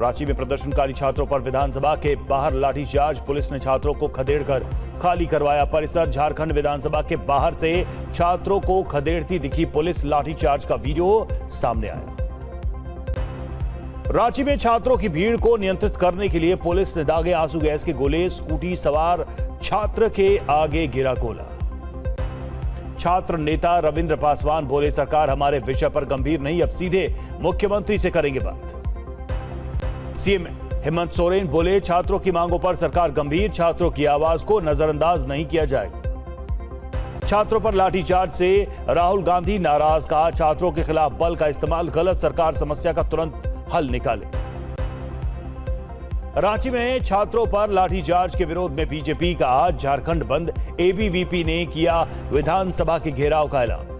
रांची में प्रदर्शनकारी छात्रों पर विधानसभा के बाहर लाठीचार्ज, पुलिस ने छात्रों को खदेड़कर खाली करवाया परिसर। झारखंड विधानसभा के बाहर से छात्रों को खदेड़ती दिखी पुलिस, लाठीचार्ज का वीडियो सामने आया। रांची में छात्रों की भीड़ को नियंत्रित करने के लिए पुलिस ने दागे आंसू गैस के गोले, स्कूटी सवार छात्र के आगे गिरा गोला। छात्र नेता रविंद्र पासवान बोले, सरकार हमारे विषय पर गंभीर नहीं, अब सीधे मुख्यमंत्री से करेंगे बात। सीएम हेमंत सोरेन बोले, छात्रों की मांगों पर सरकार गंभीर, छात्रों की आवाज को नजरअंदाज नहीं किया जाएगा। छात्रों पर लाठीचार्ज से राहुल गांधी नाराज, कहा छात्रों के खिलाफ बल का इस्तेमाल गलत, सरकार समस्या का तुरंत हल निकाले। रांची में छात्रों पर लाठीचार्ज के विरोध में बीजेपी का आज झारखंड बंद, एबीवीपी ने किया विधानसभा के घेराव का ऐलान।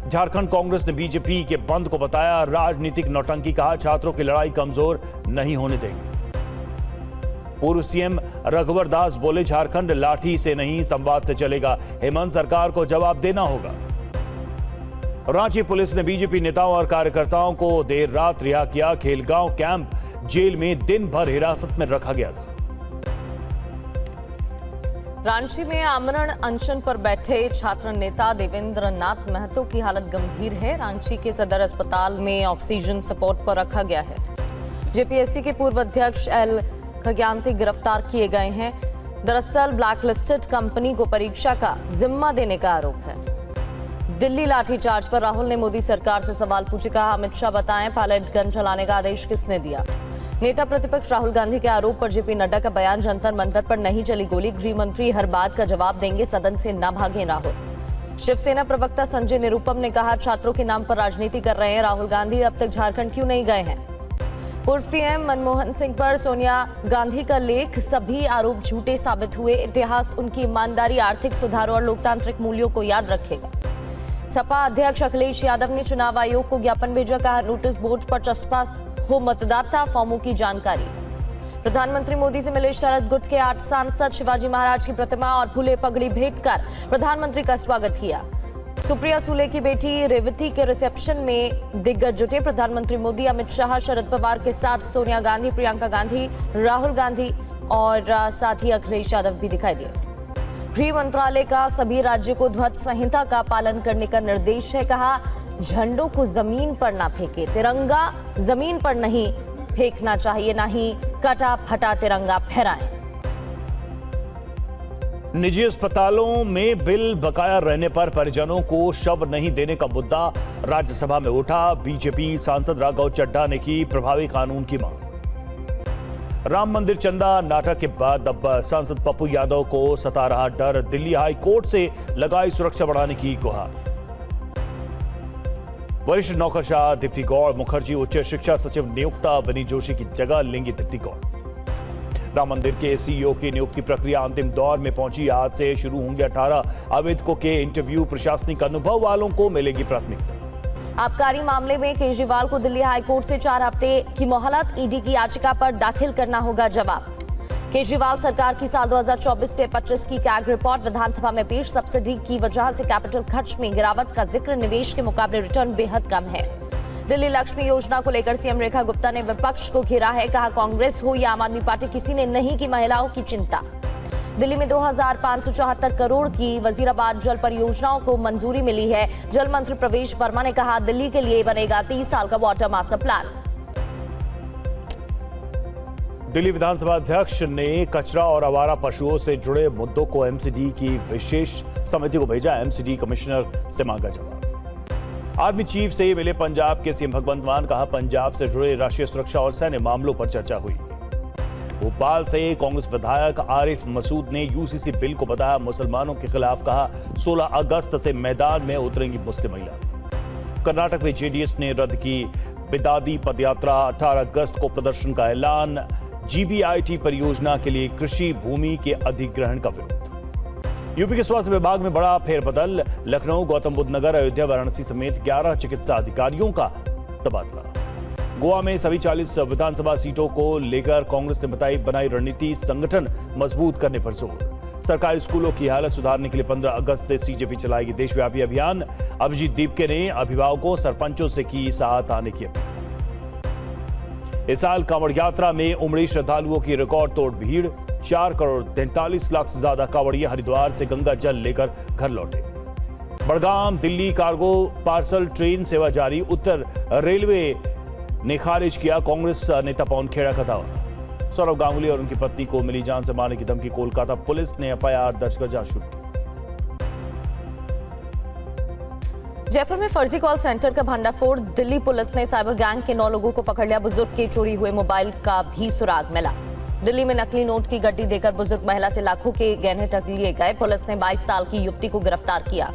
झारखंड कांग्रेस ने बीजेपी के बंद को बताया राजनीतिक नौटंकी, कहा छात्रों की लड़ाई कमजोर नहीं होने देंगे। पूर्व सीएम रघुवर दास बोले, झारखंड लाठी से नहीं संवाद से चलेगा, हेमंत सरकार को जवाब देना होगा। रांची पुलिस ने बीजेपी नेताओं और कार्यकर्ताओं को देर रात रिहा किया। खेलगांव कैंप जेल में दिन भर हिरासत में रखा गया था। रांची में आमरण अनशन पर बैठे छात्र नेता देवेंद्र नाथ महतो की हालत गंभीर है। रांची के सदर अस्पताल में ऑक्सीजन सपोर्ट पर रखा गया है। जेपीएससी के पूर्व अध्यक्ष एल खग्यांती गिरफ्तार किए गए हैं। दरअसल ब्लैकलिस्टेड कंपनी को परीक्षा का जिम्मा देने का आरोप है। दिल्ली लाठीचार्ज पर राहुल ने मोदी सरकार से सवाल पूछे, कहा अमित शाह बताएं पैलेट गन चलाने का आदेश किसने दिया। नेता प्रतिपक्ष राहुल गांधी के आरोप पर जेपी नड्डा का बयान, जंतर मंतर पर नहीं चली गोली, गृह मंत्री हर बात का जवाब देंगे, सदन से न भागे राहुल। शिवसेना प्रवक्ता संजय निरुपम ने कहा छात्रों के नाम पर राजनीति कर रहे हैं राहुल गांधी, अब तक झारखंड क्यों नहीं गए हैं। पूर्व पीएम मनमोहन सिंह पर सोनिया गांधी का लेख, सभी आरोप झूठे साबित हुए, इतिहास उनकी ईमानदारी, आर्थिक सुधारों और लोकतांत्रिक मूल्यों को याद रखेगा। सपा अध्यक्ष अखिलेश यादव ने चुनाव आयोग को ज्ञापन भेजा, कहा नोटिस बोर्ड पर चस्पा हो मतदाता फॉर्मों की जानकारी। प्रधानमंत्री मोदी से मिले शरद गुट के 8 सांसद, शिवाजी महाराज की प्रतिमा और फूले पगड़ी भेंट कर प्रधानमंत्री का स्वागत किया। सुप्रिया सुले की बेटी रेवती के रिसेप्शन में दिग्गज जुटे। प्रधानमंत्री मोदी, अमित शाह, शरद पवार के साथ सोनिया गांधी, प्रियंका गांधी, राहुल गांधी और साथ ही अखिलेश यादव भी दिखाई दिए। गृह मंत्रालय का सभी राज्यों को ध्वज संहिता का पालन करने का निर्देश है, कहा झंडों को जमीन पर ना फेंके, तिरंगा जमीन पर नहीं फेंकना चाहिए, ना ही कटा फटा तिरंगा फहराएं। निजी अस्पतालों में बिल बकाया रहने पर परिजनों को शव नहीं देने का मुद्दा राज्यसभा में उठा। बीजेपी सांसद राघव चड्ढा ने की प्रभावी कानून की मांग। राम मंदिर चंदा नाटक के बाद अब सांसद पप्पू यादव को सता रहा डर, दिल्ली हाई कोर्ट से लगाई सुरक्षा बढ़ाने की गुहार। वरिष्ठ नौकरशाह दीप्ति गौड़ मुखर्जी उच्च शिक्षा सचिव नियुक्ता, विनीत जोशी की जगह लेंगी दीप्ति गौड़। राम मंदिर के सीईओ की नियुक्ति प्रक्रिया अंतिम दौर में पहुंची, आज से शुरू होंगे 18 आवेदकों के इंटरव्यू, प्रशासनिक अनुभव वालों को मिलेगी प्राथमिकता। आबकारी मामले में केजरीवाल को दिल्ली हाईकोर्ट से 4 हफ्ते की मोहलत, ईडी की याचिका पर दाखिल करना होगा जवाब। केजरीवाल सरकार की साल 2024 से 25 की कैग रिपोर्ट विधानसभा में पेश, सब्सिडी की वजह से कैपिटल खर्च में गिरावट का जिक्र, निवेश के मुकाबले रिटर्न बेहद कम है। दिल्ली लक्ष्मी योजना को लेकर सीएम रेखा गुप्ता ने विपक्ष को घेरा है, कहा कांग्रेस हो या आम आदमी पार्टी, किसी ने नहीं की महिलाओं की चिंता। दिल्ली में 2574 करोड़ की वजीराबाद जल परियोजनाओं को मंजूरी मिली है। जल मंत्री प्रवेश वर्मा ने कहा दिल्ली के लिए बनेगा 30 साल का वाटर मास्टर प्लान। दिल्ली विधानसभा अध्यक्ष ने कचरा और आवारा पशुओं से जुड़े मुद्दों को एमसीडी की विशेष समिति को भेजा, एमसीडी कमिश्नर से मांगा जवाब। आर्मी चीफ से मिले पंजाब के सीएम भगवंत मान, कहा पंजाब से जुड़े राष्ट्रीय सुरक्षा और सैन्य मामलों पर चर्चा हुई। भोपाल से कांग्रेस विधायक आरिफ मसूद ने यूसीसी बिल को बताया मुसलमानों के खिलाफ, कहा 16 अगस्त से मैदान में उतरेंगी मुस्लिम महिला। कर्नाटक में जेडीएस ने रद्द की बिदादी पदयात्रा, 18 अगस्त को प्रदर्शन का ऐलान। जीबीआईटी परियोजना के लिए कृषि भूमि के अधिग्रहण का विरोध। यूपी के स्वास्थ्य विभाग में बड़ा फेरबदल, लखनऊ, गौतम बुद्ध नगर, अयोध्या, वाराणसी समेत 11 चिकित्सा अधिकारियों का तबादला। गोवा में सभी 40 विधानसभा सीटों को लेकर कांग्रेस ने बनाई रणनीति, संगठन मजबूत करने पर जोर। सरकारी स्कूलों की हालत सुधारने के लिए 15 अगस्त से सीजेपी चलाएगी देशव्यापी अभियान। अभिजीत दीपके ने अभिभावकों, सरपंचों से की साथ आने की अपील। इस साल कांवड़ यात्रा में उमड़ी श्रद्धालुओं की रिकॉर्ड तोड़ भीड़। 4 करोड़ 43 लाख से ज्यादा कांवड़िए हरिद्वार से गंगा जल लेकर घर लौटे। Budgam Delhi cargo parcel train सेवा जारी। उत्तर रेलवे ने खारिज किया कांग्रेस नेता पवन खेड़ा का दावा। सौरव गांगुली और उनकी पत्नी को मिली जान से मारने की धमकी। कोलकाता पुलिस ने एफआईआर दर्ज कर जांच शुरू की। जयपुर में फर्जी कॉल सेंटर का भंडाफोड़। दिल्ली पुलिस ने साइबर गैंग के 9 लोगों को पकड़ लिया। बुजुर्ग के चोरी हुए मोबाइल का भी सुराग मिला। दिल्ली में नकली नोट की गड्डी देकर बुजुर्ग महिला से लाखों के गहने ठग लिए गए। पुलिस ने 22 साल की युवती को गिरफ्तार किया।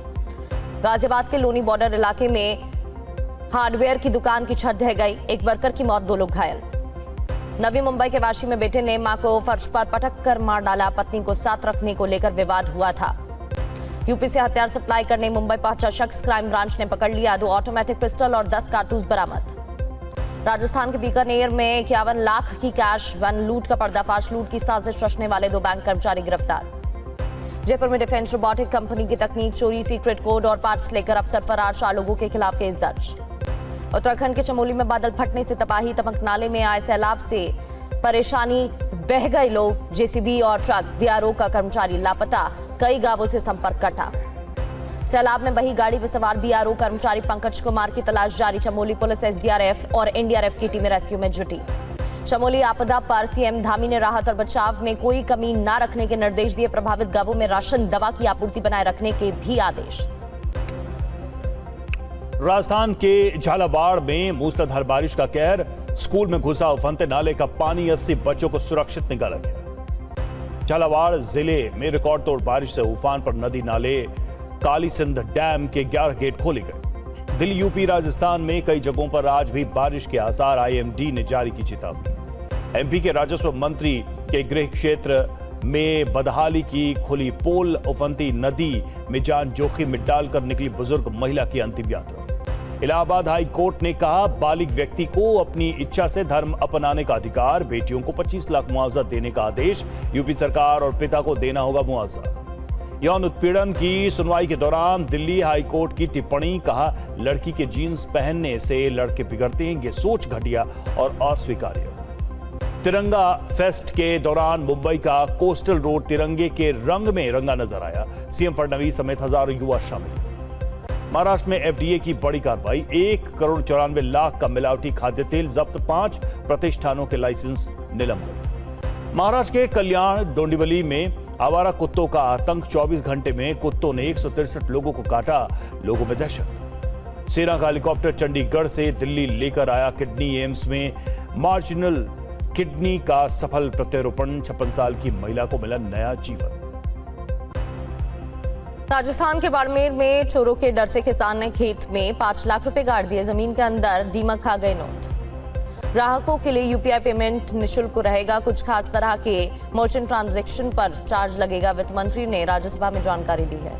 गाजियाबाद के लोनी बॉर्डर इलाके में हार्डवेयर की दुकान की छत ढह गई। एक वर्कर की मौत, 2 लोग घायल। नवी मुंबई के वाशी में बेटे ने मां को फर्श पर पटक कर मार डाला। पत्नी को साथ रखने को लेकर विवाद हुआ था। यूपी से हथियार सप्लाई करने मुंबई पहुंचा शख्स क्राइम ब्रांच ने पकड़ लिया। 2 ऑटोमेटिक पिस्टल और 10 कारतूस बरामद। राजस्थान के बीकानेर में 51 लाख की कैश वैन लूट का पर्दाफाश। लूट की साजिश रचने वाले 2 बैंक कर्मचारी गिरफ्तार। जयपुर में डिफेंस रोबोटिक कंपनी की तकनीक चोरी, सीक्रेट कोड और पार्ट्स लेकर अफसर फरार। 4 लोगों के खिलाफ केस दर्ज। उत्तराखंड के चमोली में बादल फटने से तबाही। तमक नाले में आए सैलाब से परेशानी, बह गए लोग। जेसीबी और ट्रक। बीआरओ का कर्मचारी लापता। कई गांवों से संपर्क कटा। सैलाब में बही गाड़ी में सवार बीआरओ कर्मचारी पंकज कुमार की तलाश जारी। चमोली पुलिस, एसडीआरएफ और एनडीआरएफ की टीमें रेस्क्यू में जुटी। चमोली आपदा पर सीएम धामी ने राहत और बचाव में कोई कमी न रखने के निर्देश दिए। प्रभावित गांवों में राशन, दवा की आपूर्ति बनाए रखने के भी आदेश। राजस्थान के झालावाड़ में मूसलाधार बारिश का कहर। स्कूल में घुसा उफनते नाले का पानी। 80 बच्चों को सुरक्षित निकाला गया। झालावाड़ जिले में रिकॉर्ड तोड़ बारिश से उफान पर नदी नाले। काली सिंध डैम के 11 गेट खोले गए। दिल्ली, यूपी, राजस्थान में कई जगहों पर आज भी बारिश के आसार। आईएमडी ने जारी की चेतावनी। एमपी के राजस्व मंत्री के गृह क्षेत्र में बदहाली की खुली पोल। उफनती नदी में जान जोखिम में डालकर निकली बुजुर्ग महिला की अंतिम यात्रा। इलाहाबाद हाई कोर्ट ने कहा बालिग व्यक्ति को अपनी इच्छा से धर्म अपनाने का अधिकार। बेटियों को 25 लाख मुआवजा देने का आदेश। यूपी सरकार और पिता को देना होगा मुआवजा। यौन उत्पीड़न की सुनवाई के दौरान दिल्ली हाई कोर्ट की टिप्पणी। कहा लड़की के जीन्स पहनने से लड़के बिगड़ते हैं। ये सोच घटिया और अस्वीकार्य। तिरंगा फेस्ट के दौरान मुंबई का कोस्टल रोड तिरंगे के रंग में रंगा नजर आया। सीएम फडणवीस समेत हजारों युवा शामिल। महाराष्ट्र में एफडीए की बड़ी कार्रवाई। 1 करोड़ 94 लाख का मिलावटी खाद्य तेल जब्त। 5 प्रतिष्ठानों के लाइसेंस निलंबित। महाराष्ट्र के कल्याण डोंबिवली में आवारा कुत्तों का आतंक। 24 घंटे में कुत्तों ने 163 लोगों को काटा। लोगों में दहशत। सेना का हेलीकॉप्टर चंडीगढ़ से दिल्ली लेकर आया किडनी। एम्स में मार्जिनल किडनी का सफल प्रत्यारोपण। 56 साल की महिला को मिला नया जीवन। राजस्थान के बाड़मेर में चोरों के डर से किसान ने खेत में 5 लाख रुपए गाड़ दिए। जमीन के अंदर दीमक खा गए नोट। ग्राहकों के लिए यूपीआई पेमेंट निःशुल्क रहेगा। कुछ खास तरह के मर्चेंट ट्रांजैक्शन पर चार्ज लगेगा। वित्त मंत्री ने राज्यसभा में जानकारी दी है।